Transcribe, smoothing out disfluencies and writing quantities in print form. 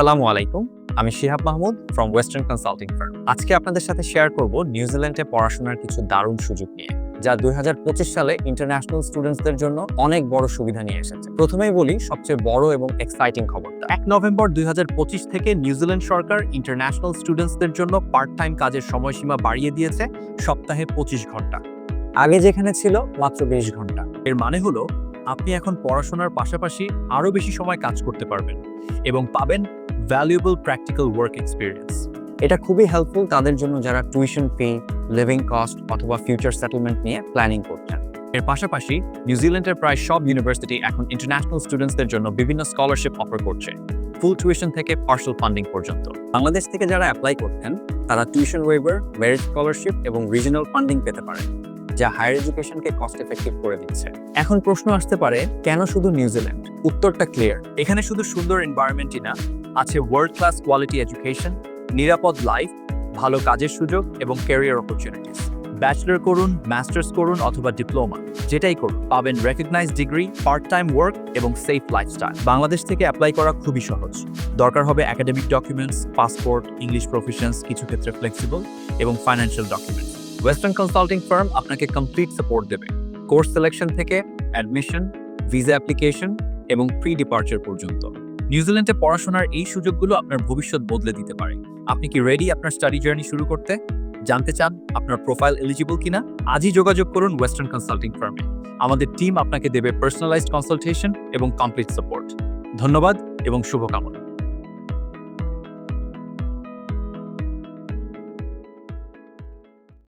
আসসালামু আলাইকুম। আমি Shihab Mahmud from western consulting farm. আজকে আপনাদের সাথে শেয়ার করব নিউজিল্যান্ডে পড়াশোনার কিছু দারুণ সুযোগ নিয়ে, যা 2025 সালে ইন্টারন্যাশনাল স্টুডেন্টসদের জন্য অনেক বড় সুবিধা নিয়ে এসেছে। প্রথমেই বলি সবচেয়ে বড় এবং এক্সাইটিং খবরটা। 1 নভেম্বর 2025 থেকে নিউজিল্যান্ড সরকার ইন্টারন্যাশনাল স্টুডেন্টসদের জন্য পার্ট টাইম কাজের সময়সীমা বাড়িয়ে দিয়েছে সপ্তাহে 25 ঘন্টা। আগে যেখানে ছিল মাত্র 20 ঘন্টা। এর মানে হলো আপনি এখন পড়াশোনার পাশাপাশি আরো বেশি সময় কাজ করতে পারবেন এবং পাবেন ভ্যালুয়েবল প্র্যাকটিক্যাল ওয়ার্ক এক্সপিরিয়েন্স। এটা খুবই হেল্পফুল তাদের জন্য যারা টিউশন ফি, লিভিং কস্ট অথবা ফিউচার সেটেলমেন্ট নিয়ে প্ল্যানিং করছেন। এর পাশাপাশি নিউজিল্যান্ডের প্রায় সব ইউনিভার্সিটি এখন ইন্টারন্যাশনাল স্টুডেন্টসদের জন্য বিভিন্ন স্কলারশিপ অফার করছে, ফুল টিউশন থেকে পার্সিয়াল ফান্ডিং পর্যন্ত। বাংলাদেশ থেকে যারা অ্যাপ্লাই করতেন তারা টিউশন ওয়েভার, মেরিট স্কলারশিপ এবং রিজিনাল ফান্ডিং পেতে পারেন, যা হায়ার এডুকেশনকে কস্ট এফেক্টিভ করে দিচ্ছে। এখন প্রশ্ন আসতে পারে, কেন শুধু নিউজিল্যান্ড? উত্তরটা ক্লিয়ার। এখানে শুধু সুন্দর এনভায়রনমেন্টই না, আছে ওয়ার্ল্ড ক্লাস কোয়ালিটি এডুকেশন, নিরাপদ লাইফ, ভালো কাজের সুযোগ এবং ক্যারিয়ার অপরচুনিটিস। ব্যাচেলর করুন, মাস্টার্স করুন অথবা ডিপ্লোমা, যেটাই করুন পাবেন recognised degree, part time work এবং সেফ লাইফস্টাইল। বাংলাদেশ থেকে অ্যাপ্লাই করা খুবই সহজ। দরকার হবে academic documents, passport, English proficiency, কিছু ক্ষেত্রে ফ্লেক্সিবল, এবং financial documents. Western consulting firm আপনাকে কমপ্লিট সাপোর্ট দেবে, কোর্স সিলেকশন থেকে অ্যাডমিশন, ভিসা অ্যাপ্লিকেশন এবং প্রি ডিপার্চার পর্যন্ত। নিউজিল্যান্ডে পড়াশোনার এই সুযোগগুলো আপনার ভবিষ্যৎ বদলে দিতে পারে। আপনি কি রেডি আপনার স্টাডি জার্নি শুরু করতে? জানতে চান আপনার প্রোফাইল এলিজিবল কিনা? আজই যোগাযোগ করুন ওয়েস্টার্ন কনসাল্টিং ফার্মে। আমাদের টিম আপনাকে দেবে পার্সোনালাইজড কনসালটেশন এবং কমপ্লিট সাপোর্ট। ধন্যবাদ এবং শুভকামনা।